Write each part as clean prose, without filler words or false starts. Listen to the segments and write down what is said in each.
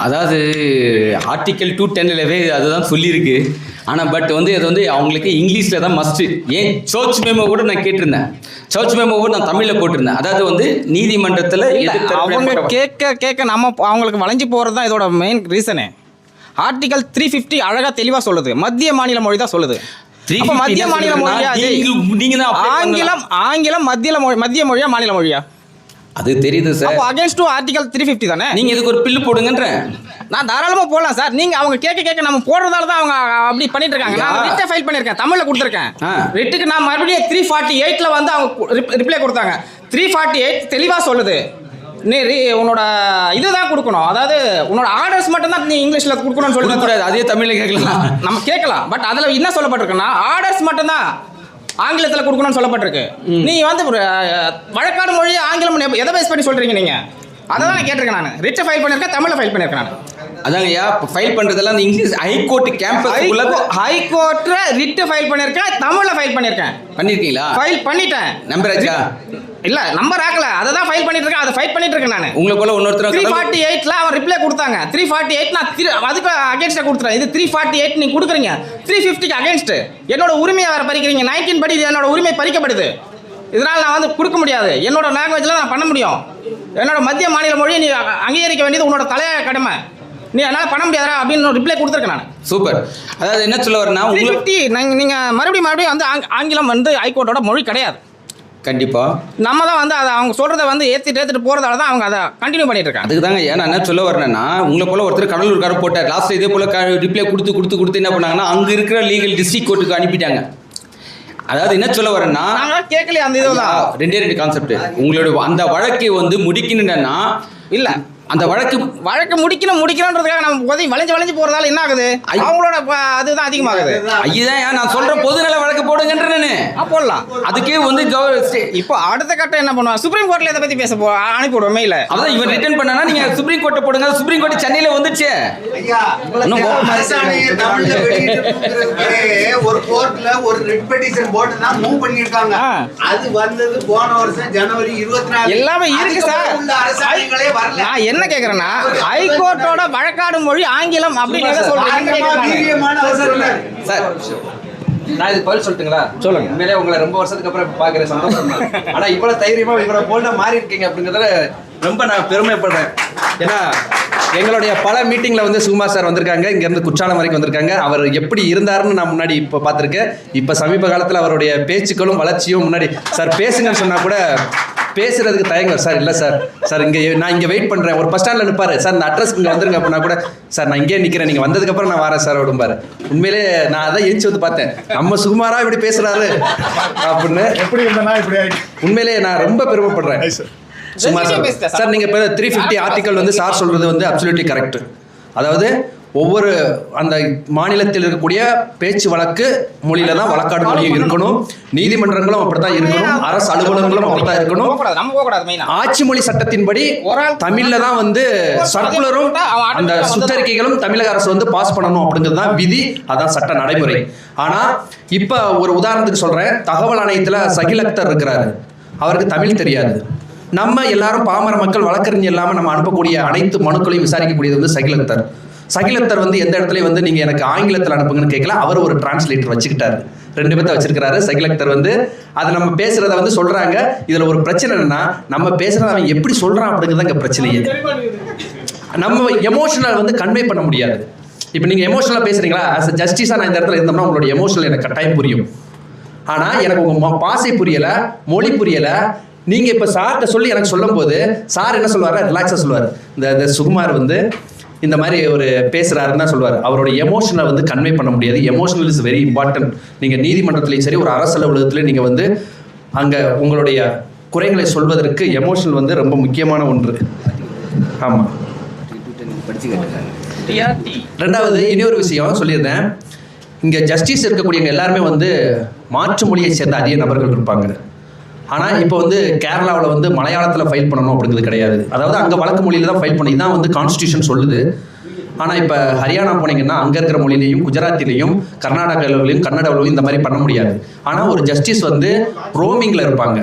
அதாவது ஆர்டிக்கல் 210 அதுதான் சொல்லியிருக்கு. ஆனால் பட் வந்து அது வந்து அவங்களுக்கு இங்கிலீஷில் தான் மஸ்ட்டு. ஏன் சர்ச் மெமோ கூட நான் கேட்டிருந்தேன், சர்ச் மெமோ கூட நான் தமிழில் போட்டிருந்தேன். அதாவது வந்து நீதிமன்றத்தில் அவங்க கேட்க நம்ம அவங்களுக்கு வளைஞ்சு போகிறது தான் இதோட மெயின் ரீசனே. ஆர்டிகல் 350 அழகாக தெளிவாக சொல்லுது, மத்திய மாநில மொழி தான் சொல்லுது. மத்திய மாநில மொழியா ஆங்கிலம் மத்திய மொழியா மாநில மொழியா? அது தெரியுது சார். அப்போ அகைன்ஸ்ட் ஆர்டிகல் 350 தானே. நீங்கள் இதுக்கு ஒரு பில்லு போடுங்கன்றேன். நான் தாராளமாக போடலாம் சார். நீங்கள் அவங்க கேட்க நம்ம போடுறதால தான் அவங்க அப்படி பண்ணிட்டு இருக்காங்க. நான் ரிட்டை ஃபைல் பண்ணியிருக்கேன், தமிழில் கொடுத்துருக்கேன். ரிட்டுக்கு நான் மறுபடியும் 348 வந்து அவங்க ரிப்ளை கொடுத்தாங்க. 348 தெளிவாக சொல்லுது, நீ உன்னோட இதுதான் கொடுக்கணும், அதாவது உன்னோட ஆர்டர்ஸ் மட்டும் தான் நீ இங்கிலீஷில் கொடுக்கணும்னு சொல்லக்கூடாது. அதே தமிழில் கேட்கலாம், நம்ம கேட்கலாம். பட் அதில் என்ன சொல்லப்பட்டிருக்குன்னா ஆர்டர்ஸ் மட்டும் தான் ஆங்கிலத்தில் கொடுக்கணும்னு சொல்லப்பட்டிருக்கு. நீ வந்து வழக்காடு மொழி ஆங்கிலம் எதை பேஸ் பண்ணி சொல்கிறீங்க நீங்கள்? அதை தான் நான் கேட்டிருக்கேன். நான் ரிட்டை ஃபைல் பண்ணியிருக்கேன், தமிழில் ஃபைல் பண்ணியிருக்கேன். நான் அதாங்கய்யா ஃபைல் பண்ணுறதெல்லாம் அந்த இங்கிலீஷ் ஹைகோர்ட்டு ஹைகோர்ட்டில் ரிட்டு ஃபைல் பண்ணியிருக்கேன், தமிழில் ஃபைல் பண்ணியிருக்கேன். பண்ணியிருக்கீங்களா? ஃபைல் பண்ணிட்டேன். நம்பர் ஆச்சா? இல்லை, நம்பர் ஆகல, அதை தான் ஃபைல் பண்ணிட்டு இருக்கேன். அதை ஃபைட் பண்ணிட்டு இருக்கேன் நான். உங்களுக்கு போல இன்னொருத்தர் 348 அவன் ரிப்ளை கொடுத்தாங்க. 348 நான் அதுக்கு அகேன்ஸ்டாக கொடுத்துறேன். இது 348 நீங்கள் கொடுக்குறீங்க, 350க்கு அகேன்ஸ்ட். என்னோட உரிமையை வேறு பறிக்கிறீங்க. 19 படி என்னோட உரிமை பறிக்கப்படுது. இதனால் நான் வந்து கொடுக்க முடியாது. என்னோட லாங்குவேஜில் நான் பண்ண முடியும். என்னோட மத்திய மாநில மொழியை நீ அங்கீகரிக்க வேண்டியது உன்னோட தலைய கடமை. நீ என்னால் பண்ண முடியாதா அப்படின்னு ரிப்ளை கொடுத்துருக்கேன் நான். சூப்பர். அதாவது என்ன சொல்ல வரேன்னா, 350 நீங்கள் மறுபடியும் வந்து ஆங்கிலம் வந்து ஹைகோர்ட்டோட மொழி கிடையாது. கண்டிப்பாக நம்ம தான் வந்து அதை அவங்க சொல்கிறத வந்து ஏற்றிட்டு போகிறதால தான் அவங்க அதை கண்டினியூ பண்ணிட்டு இருக்காங்க. அதுக்கு தாங்க ஏன்னா என்ன சொல்ல வரேன்னா, உங்களை போல ஒருத்தர் கடலூர்காரர் போட்டார். லாஸ்ட்டில் இதே போல் ரிப்ளை கொடுத்து என்ன பண்ணாங்கன்னா, அங்கே இருக்கிற லீகல் டிஸ்ட்ரிக்ட் கோர்ட்டுக்கு அனுப்பிட்டாங்க. அதாவது என்ன சொல்ல வரேன்னா, கேட்கலையே அந்த இதெல்லாம். ரெண்டு கான்செப்ட். உங்களோட அந்த வழக்கை வந்து முடிக்கணுன்னா இல்லை, அந்த வழக்கு முடிக்கணுன்றதுக்காக நம்ம வளைஞ்சு போறதால என்ன ஆகுது? அவங்களோட அதுதான் அதிகமாகுது. ஐயா நான் சொல்ற பொதுநல வழக்கு போடுங்கன்றேன்னு போடலாம். அதுக்கே வந்து இப்போ அடுத்த கட்டம் என்ன பண்ணுவாங்க? சுப்ரீம் கோர்ட்ல இதை பத்தி பேச அனுப்பிவிடுவோம் மெயில. அதான் இவன் ரிட்டர்ன் பண்ணா நீங்க சுப்ரீம் கோர்ட்டை போடுங்க. சுப்ரீம் கோர்ட் சென்னையில வந்துச்சு. ஒரு கோர்ட்ல ஒரு ரிட் பெட்டிஷன் போட்டு தான் மூவ் பண்ணிருக்காங்க. அது வந்தது போன வருஷம் ஜனவரி 24. எல்லாமே இருக்கு சார். அரசாங்கங்களே வரல. என்ன கேக்குறேன்னா, ஹைகோர்ட்டோட வழக்காடு மொழி ஆங்கிலம் அப்படின்னு சொல்றீங்க சார். நான் இது பதில் சொல்லட்டுங்களா? சொல்லுங்க. உண்மையிலே உங்களை ரொம்ப வருஷத்துக்கு அப்புறம் பாக்குறேன், சந்தோஷம். ஆனா இவ்வளவு தைரியமா இவ்வளவு போல்டா மாறி இருக்கீங்க அப்படிங்கறத ரொம்ப நான் பெருமைப்படுறேன். ஏன்னா எங்களுடைய பல மீட்டிங்கில் வந்து சுகுமார் சார் வந்திருக்காங்க, இங்கேருந்து குற்றாலம் வரைக்கும் வந்திருக்காங்க. அவர் எப்படி இருந்தாருன்னு நான் முன்னாடி இப்போ பார்த்துருக்கேன். இப்போ சமீப காலத்தில் அவருடைய பேச்சுக்களும் வளர்ச்சியும் முன்னாடி சார் பேசுங்கன்னு சொன்னால் கூட பேசுறதுக்கு தயங்க சார். இல்லை சார் நான் இங்கே வெயிட் பண்ணுறேன். ஒரு பஸ் ஸ்டாண்டில் நிற்பாரு சார், இந்த அட்ரஸ்க்கு இங்கே வந்துருங்க அப்படின்னா கூட சார் நான் இங்கே நிற்கிறேன், நீங்கள் வந்ததுக்கப்புறம் நான் வரேன் சார் அப்படிம்பாரு. உண்மையிலே நான் அதான் எழுச்சி வந்து பார்த்தேன், நம்ம சுகுமாரா இப்படி பேசுகிறாரு அப்படின்னு. எப்படி இருந்தேன்னா இப்படி உண்மையிலே நான் ரொம்ப பெருமைப்படுறேன். சார் நீங்கள் இப்போ 350 ஆர்டிக்கல் வந்து சார் சொல்கிறது வந்து அப்சல்யூட்லி கரெக்ட். அதாவது ஒவ்வொரு அந்த மாநிலத்தில் இருக்கக்கூடிய பேச்சு வழக்கு மொழியில தான் வழக்காடு மொழியும் இருக்கணும். நீதிமன்றங்களும் அப்படித்தான் இருக்கணும். அரசு அலுவலகங்களும் அப்படித்தான் இருக்கணும். ஆட்சி மொழி சட்டத்தின்படி தமிழ்ல தான் வந்து சர்க்குலரும் அந்த சுற்றறிக்கைகளும் தமிழக அரசு வந்து பாஸ் பண்ணணும் அப்படிங்கிறது தான் விதி. அதான் சட்ட நடைமுறை. ஆனா இப்ப ஒரு உதாரணத்துக்கு சொல்றேன். தகவல் ஆணையத்துல சகில் அக்தர் இருக்கிறாரு, அவருக்கு தமிழ் தெரியாது. நம்ம எல்லாரும் பாமர மக்கள் வழக்கறிஞர் இல்லாமல் நம்ம அனுப்பக்கூடிய அனைத்து மனுக்களையும் விசாரிக்கக்கூடியது வந்து சகில் அக்தர் வந்து எந்த இடத்துல வந்து நீங்கள் எனக்கு ஆங்கிலத்தில் அனுப்புங்கன்னு கேட்கல, அவர் ஒரு டிரான்ஸ்லேட்டர் வச்சுக்கிட்டாரு, 2 பேர்த்த வச்சிருக்கிறாரு. சகில் அக்தர் வந்து அதை நம்ம பேசுறத வந்து சொல்றாங்க. இதுல ஒரு பிரச்சனை என்னன்னா, நம்ம பேசுறத அவன் எப்படி சொல்றான் அப்படிங்கிறது இங்க பிரச்சனையே. நம்ம எமோஷனல் வந்து கன்வே பண்ண முடியாது. இப்போ நீங்க எமோஷனலா பேசுறீங்களா, ஆஸ் அ ஜஸ்டிஸா நான் இந்த இடத்துல இருந்தோம்னா உங்களோட எமோஷனல் எனக்கு கட்டாயம் புரியும். ஆனா எனக்கு உங்க பாசை புரியல, மொழி புரியல. நீங்கள் இப்போ சார்கிட்ட சொல்லி எனக்கு சொல்லும் போது சார் என்ன சொல்லுவார்? ரிலாக்ஸாக சொல்லுவார். இந்த சுகுமார் வந்து இந்த மாதிரி ஒரு பேசுகிறாருன்னு தான் சொல்லுவார். அவரோட எமோஷனை வந்து கன்வே பண்ண முடியாது. Emotional is very important. நீங்கள் நீதிமன்றத்துலையும் சரி, ஒரு அரசு அலுவலகத்துலையும் நீங்கள் வந்து அங்கே உங்களுடைய குறைகளை சொல்வதற்கு எமோஷனல் வந்து ரொம்ப முக்கியமான ஒன்று. ஆமாம். ரெண்டாவது இன்னொரு விஷயம் சொல்லியிருந்தேன். இங்கே ஜஸ்டிஸ் இருக்கக்கூடியவங்க எல்லாருமே வந்து மாற்று மொழியை சேர்ந்த அதிக நபர்கள் இருப்பாங்க. ஆனால் இப்போ வந்து கேரளாவில் வந்து மலையாளத்தில் ஃபைல் பண்ணணும் அப்படிங்கிறது கிடையாது. அதாவது அங்கே வழக்கு மொழியில் தான் ஃபைல் பண்ணி தான் வந்து கான்ஸ்டியூஷன் சொல்லுது. ஆனால் இப்போ ஹரியானா போனீங்கன்னா அங்கே இருக்கிற மொழியிலையும் குஜராத்திலையும் கர்நாடகாவிலையும் கன்னடாவிலையும் இந்த மாதிரி பண்ண முடியாது. ஆனால் ஒரு ஜஸ்டிஸ் வந்து ரோமிங்கில் இருப்பாங்க.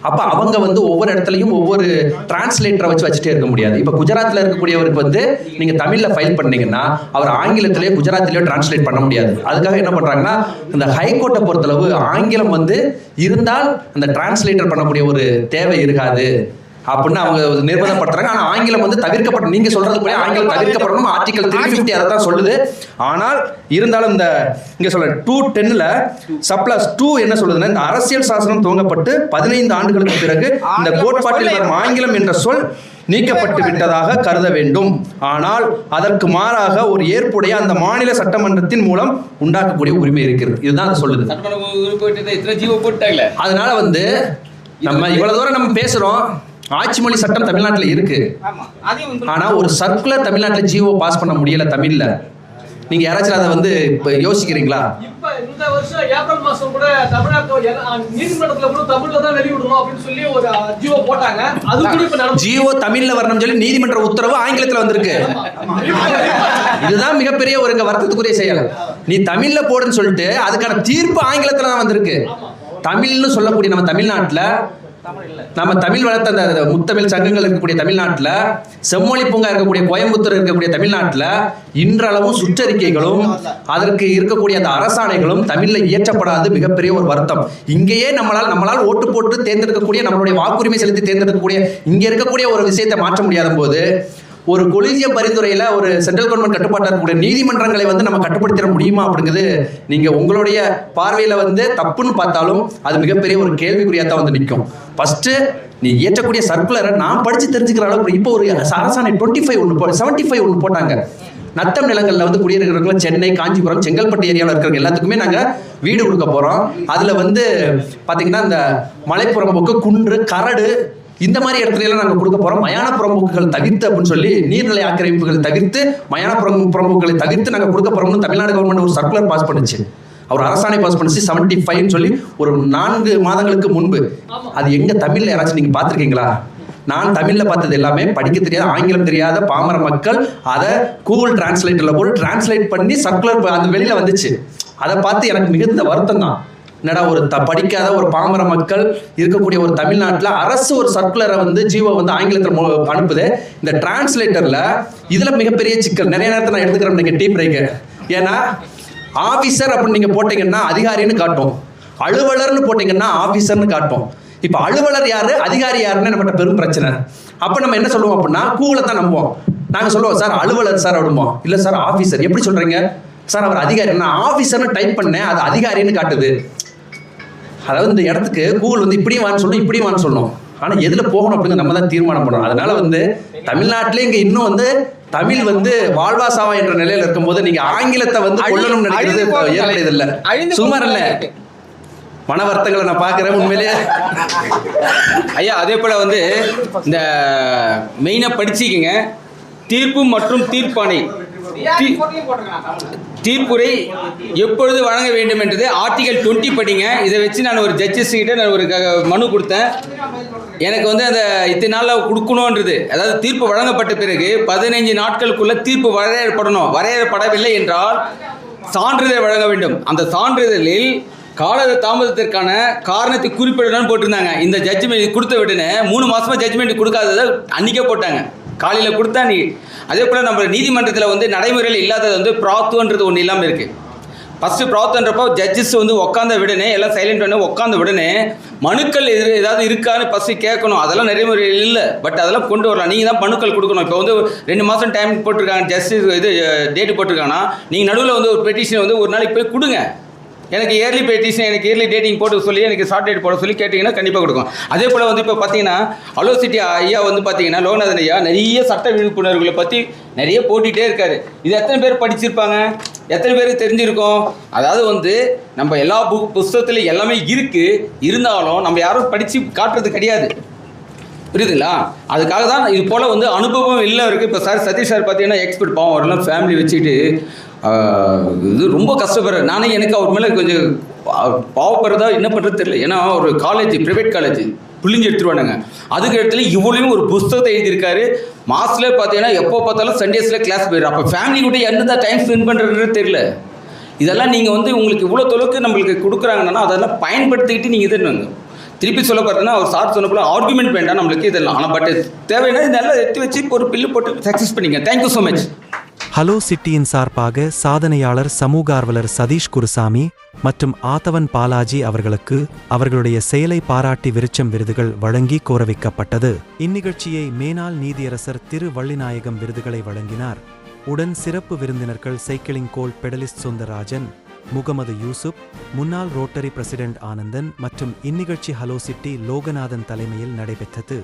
அப்போ அவங்க வந்து ஒவ்வொரு இடத்துலையும் ஒவ்வொரு டிரான்ஸ்லேட்டரை வச்சுட்டே இருக்க முடியாது. இப்போ குஜராத்தில் இருக்கக்கூடியவருக்கு வந்து நீங்கள் தமிழில் ஃபைல் பண்ணீங்கன்னா அவர் ஆங்கிலத்திலேயே குஜராத்திலேயோ டிரான்ஸ்லேட் பண்ண முடியாது. அதுக்காக என்ன பண்ணுறாங்கன்னா, இந்த ஹைகோர்ட்டை பொறுத்தளவு ஆங்கிலம் வந்து இருந்தால் அந்த டிரான்ஸ்லேட்டர் பண்ணக்கூடிய ஒரு தேவை இருக்காது அப்படின்னு அவங்க நிர்பந்தப்படுத்துறாங்க. ஆனால் ஆங்கிலம் வந்து தவிர்க்கப்படும். நீங்கள் சொல்றது போல ஆங்கிலம் தவிர்க்கப்படணும். ஆர்டிகல் 350 அதை தான் சொல்லுது. ஆனால் இருந்தாலும் இந்த இங்கே சொல்ல 210ல் சப்ளஸ் 2 என்ன சொல்லுதுன்னா, இந்த அரசியல் சாசனம் துவங்கப்பட்டு 15 ஆண்டுகளுக்கு பிறகு இந்த கோட்பாட்டில் வரும் ஆங்கிலம் என்ற சொல் நீக்கப்பட்டு விட்டதாக கருத வேண்டும். ஆனால் அதற்கு மாறாக ஒரு ஏற்புடைய அந்த மாநில சட்டமன்றத்தின் மூலம் உண்டாக்கக்கூடிய உரிமை இருக்கிறது. இதுதான் அது சொல்லுது. அதனால வந்து நம்ம இவ்வளவு தூரம் நம்ம பேசுறோம். ஆட்சி மொழி சட்டம் தமிழ்நாட்டில் இருக்கு. ஆனா ஒரு சர்க்குலர் தமிழ்நாட்டில் ஜிஓ பாஸ் பண்ண முடியல தமிழ்ல. நீங்க யாராச்சும் அதை வந்து யோசிக்கிறீங்களா? இப்ப இந்த வருஷம் ஏப்ரல் மாசம் கூட தமிழ்நாட்டு நீதிமன்றத்துல கூட தமிழ்ல தான் வெளியிடணும் அப்படின்னு சொல்லி ஒரு ஜிஓ போட்டாங்க. அது கூட இப்ப ஜிஓ தமிழ்ல வரணும்னு சொல்லி நீதிமன்ற உத்தரவு ஆங்கிலத்துல வந்திருக்கு. இதுதான் மிகப்பெரிய ஒரு வருத்தத்துக்குரிய செயல். நீ தமிழ்ல போடுன்னு சொல்லிட்டு அதுக்கான தீர்ப்பு ஆங்கிலத்துல தான் வந்திருக்கு. தமிழ்னு சொல்லக்கூடிய நம்ம தமிழ்நாட்டில் நம்ம தமிழ் வளர்த்த அந்த முத்தமிழ் சங்கங்கள் இருக்கக்கூடிய தமிழ்நாட்டில், செம்மொழி பூங்கா இருக்கக்கூடிய கோயம்புத்தூர் இருக்கக்கூடிய தமிழ்நாட்டில் இன்றளவும் சுற்றறிக்கைகளும் அதற்கு இருக்கக்கூடிய அந்த அரசாணைகளும் தமிழில் இயற்றப்படாது. மிகப்பெரிய ஒரு வருத்தம். இங்கேயே நம்மளால் ஓட்டு போட்டு தேர்ந்தெடுக்கக்கூடிய, நம்மளுடைய வாக்குரிமை செலுத்தி தேர்ந்தெடுக்கக்கூடிய இங்கே இருக்கக்கூடிய ஒரு விஷயத்தை மாற்ற முடியாத போது ஒரு கொலிஜியம் பரிந்துரையில் ஒரு சென்ட்ரல் கவர்மெண்ட் கட்டுப்பாட்டில் இருக்கக்கூடிய நீதிமன்றங்களை வந்து நம்ம கட்டுப்படுத்திட முடியுமா அப்படிங்கிறது நீங்கள் உங்களுடைய பார்வையில் வந்து தப்புன்னு பார்த்தாலும் அது மிகப்பெரிய ஒரு கேள்விக்குறியாக தான் வந்து நிற்கும். ஃபஸ்ட்டு நீ ஏற்றக்கூடிய சர்க்குலரை நான் படித்து தெரிஞ்சுக்கிற அளவுக்கு இப்போ ஒரு அரசாணை 75 ஒன்று போட்டாங்க. நத்தம் நிலங்களில் வந்து குடியிருக்கிறவங்க சென்னை, காஞ்சிபுரம், செங்கல்பட்டு ஏரியாவில் இருக்கிறவங்க எல்லாத்துக்குமே நாங்கள் வீடு கொடுக்க போகிறோம். அதில் வந்து பார்த்திங்கன்னா இந்த மலைப்புறம்போக்கு, குன்று, கரடு இந்த மாதிரி இடத்துல எல்லாம் நாங்கள் கொடுக்க போகிறோம். மயான புறம்போக்குகள் தவிர்த்து அப்படின்னு சொல்லி நீர்நிலை ஆக்கிரமிப்புகள் தவிர்த்து மயான புறம்போக்குகளை தவிர்த்து நாங்கள் கொடுக்க போகிறோம்னு தமிழ்நாடு கவர்மெண்ட் ஒரு சர்க்குலர் பாஸ் பண்ணுச்சு. அவர் அரசாணை பாஸ் பண்ணிச்சு 75 சொல்லி ஒரு 4 மாதங்களுக்கு முன்பு. அது எங்கே தமிழில் யாராச்சும் நீங்கள் பார்த்துருக்கீங்களா? நான் தமிழில் பார்த்தது எல்லாமே படிக்க தெரியாத, ஆங்கிலம் தெரியாத பாமர மக்கள் அதை கூகுள் டிரான்ஸ்லேட்டரில் போட்டு டிரான்ஸ்லேட் பண்ணி சர்க்குலர் அது வெளியில் வந்துச்சு. அதை பார்த்து எனக்கு மிகுந்த வருத்தம் தான். என்னடா ஒரு படிக்காத ஒரு பாமர மக்கள் இருக்கக்கூடிய ஒரு தமிழ்நாட்டில் அரசு ஒரு சர்க்குலரை வந்து ஜிஓ வந்து ஆங்கிலத்தில் அனுப்புது. இந்த டிரான்ஸ்லேட்டரில் இதில் மிகப்பெரிய சிக்கல். நிறைய நேரத்தில் நான் எடுத்துக்கிறேன் நீங்கள் டீ பிரேக்கு. ஏன்னா ஆஃபீஸர் அப்படின்னு நீங்கள் போட்டிங்கன்னா அதிகாரின்னு காட்டும், அலுவலர்னு போட்டிங்கன்னா ஆஃபீஸர்னு காட்டும். இப்போ அலுவலர் யார், அதிகாரி யாருன்னு நம்மகிட்ட பெரும் பிரச்சனை. அப்போ நம்ம என்ன சொல்லுவோம் அப்படின்னா கூகுளை தான் நம்புவோம். நாங்கள் சொல்லுவோம் சார் அலுவலர் சார் அப்படிம்போம். இல்லை சார் ஆஃபீஸர். எப்படி சொல்கிறீங்க சார்? அவர் அதிகாரி. நான் ஆஃபீஸர்னு டைப் பண்ணேன், அது அதிகாரின்னு காட்டுது. அதாவது இந்த இடத்துக்கு கூகுள் வந்து இப்படியும் வான்னு சொல்லணும், இப்படியும் வான்னு சொல்லணும். ஆனால் எதில் போகணும் அப்படின்னு நம்ம தான் தீர்மானம் பண்ணணும். அதனால வந்து தமிழ்நாட்டிலே இங்கே இன்னும் வந்து தமிழ் வந்து வாழ்வாசாவா என்ற நிலையில் இருக்கும்போது நீங்கள் ஆங்கிலத்தை வந்து கொள்ளணும்னு நினைக்கிறது ஏற்புடையது இல்லை. சுமார் இல்லை, மன வருத்தங்களை நான் பார்க்குறேன் உண்மையிலேயே. ஐயா அதே போல் வந்து இந்த மெயினாக படிச்சுக்கிங்க, தீர்ப்பு மற்றும் தீர்ப்பாணை, தீர்ப்புரை எப்பொழுது வழங்க வேண்டும் என்றது ஆர்டிகல் 20 படிங்க. இதை வச்சு நான் ஒரு ஜட்ஜஸ் கிட்ட நான் ஒரு மனு கொடுத்தேன். எனக்கு வந்து அந்த இத்தனை நாளில் கொடுக்கணுன்றது, அதாவது தீர்ப்பு வழங்கப்பட்ட பிறகு 15 நாட்களுக்குள்ள தீர்ப்பு வரையப்படவில்லை என்றால் சான்றிதழ் வழங்க வேண்டும். அந்த சான்றிதழில் கால தாமதத்திற்கான காரணத்தை குறிப்பிடணும்னு போட்டிருந்தாங்க. இந்த ஜட்ஜ்மெண்ட் கொடுத்த விடனே 3 மாதமாக ஜட்ஜ்மெண்ட் கொடுக்காததை அன்றைக்கே போட்டாங்க. காலையில் கொடுத்தா நீ அதே போல் நம்ம நீதிமன்றத்தில் வந்து நடைமுறையில் இல்லாதது வந்து ப்ராத்துன்றது ஒன்று இல்லாமல் இருக்குது. ஃபஸ்ட்டு ப்ராத்துன்றப்போ ஜட்ஜஸ் வந்து உட்காந்த விடனே எல்லாம் சைலண்ட் பண்ணி உட்காந்த விடனே மனுக்கள் ஏதாவது இருக்கான்னு ஃபஸ்ட்டு கேட்கணும். அதெல்லாம் நடைமுறையில் இல்லை, பட் அதெல்லாம் கொண்டு வரலாம். நீங்கள் தான் மனுக்கள் கொடுக்கணும். இப்போ வந்து 2 மாதம் டைம் போட்டிருக்காங்க, ஜஸ்டிஸ் இது டேட்டு போட்டிருக்காங்கன்னா நீங்கள் நடுவில் வந்து ஒரு பெட்டிஷன் வந்து ஒரு நாளைக்கு போய் கொடுங்க. எனக்கு இயர்லி பெட்டிஷன், எனக்கு இயர்லி டேட்டிங் போட்டு சொல்லி எனக்கு ஷார்ட் டேட் போட சொல்லி கேட்டிங்கன்னா கண்டிப்பாக கொடுக்கும். அதே போல் வந்து இப்போ பார்த்தீங்கன்னா அலோசிட்டி ஐயா வந்து பார்த்தீங்கன்னா லோகநாதன் ஐயா நிறைய சட்ட விழிப்புணர்வுகளை பற்றி நிறைய போட்டிகிட்டே இருக்காரு. இது எத்தனை பேர் படிச்சிருப்பாங்க, எத்தனை பேருக்கு தெரிஞ்சிருக்கோம்? அதாவது வந்து நம்ம எல்லா புஸ்தகத்தில் எல்லாமே இருக்குது, இருந்தாலும் நம்ம யாரும் படித்து காட்டுறது கிடையாது, புரியுதுங்களா? அதுக்காக தான் இது போல் வந்து அனுபவம் இல்லை இருக்குது. இப்போ சார் சதீஷ் சார் பார்த்தீங்கன்னா எக்ஸ்பர்ட், பாவம் அவரெல்லாம் ஃபேமிலி வச்சுக்கிட்டு இது ரொம்ப கஷ்டப்படுறேன். நானே எனக்கு அவர் மேலே கொஞ்சம் பாவப்படுறதா என்ன பண்ணுறது தெரியல. ஏன்னா ஒரு காலேஜ், ப்ரைவேட் காலேஜ், புளிஞ்சு எடுத்துருவானுங்க. அதுக்கு இடத்துல இவ்வளோயும் ஒரு புஸ்தகத்தை எழுதியிருக்காரு. மாதத்தில் பார்த்தீங்கன்னா எப்போ பார்த்தாலும் சண்டேஸில் கிளாஸ் போயிடும். அப்போ ஃபேமிலி கூட எந்த டைம் ஸ்பெண்ட் பண்ணுறதுன்னு தெரியல. இதெல்லாம் நீங்கள் வந்து உங்களுக்கு இவ்வளோ தொலைவுக்கு நம்மளுக்கு கொடுக்குறாங்கன்னா அதெல்லாம் பயன்படுத்திக்கிட்டு நீங்கள் இதுன்னு திருப்பி சொல்ல பார்த்தீங்கன்னா அவர் சார் சொன்ன போல ஆர்குமெண்ட் வேண்டாம் நம்மளுக்கு இதெல்லாம். ஆனால் பட் தேவைன்னா இதெல்லாம் எடுத்து வச்சு ஒரு பில்லு போட்டு சக்ஸஸ் பண்ணிங்க. Thank you so much. ஹலோ சிட்டியின் சார்பாக சாதனையாளர் சமூக ஆர்வலர் சதீஷ் குருசாமி மற்றும் ஆதவன் பாலாஜி அவர்களுக்கு அவர்களுடைய செயலை பாராட்டி விருச்சம் விருதுகள் வழங்கி கௌரவிக்கப்பட்டது. இந்நிகழ்ச்சியை மேனாள் நீதியரசர் திரு வள்ளிநாயகம் விருதுகளை வழங்கினார். உடன் சிறப்பு விருந்தினர்கள் சைக்கிளிங் கோல் பெடலிஸ்ட் சுந்தரராஜன், முகமது யூசுப், முன்னாள் ரோட்டரி பிரசிடென்ட் ஆனந்தன் மற்றும் இந்நிகழ்ச்சி ஹலோ சிட்டி லோகநாதன் தலைமையில் நடைபெற்றது.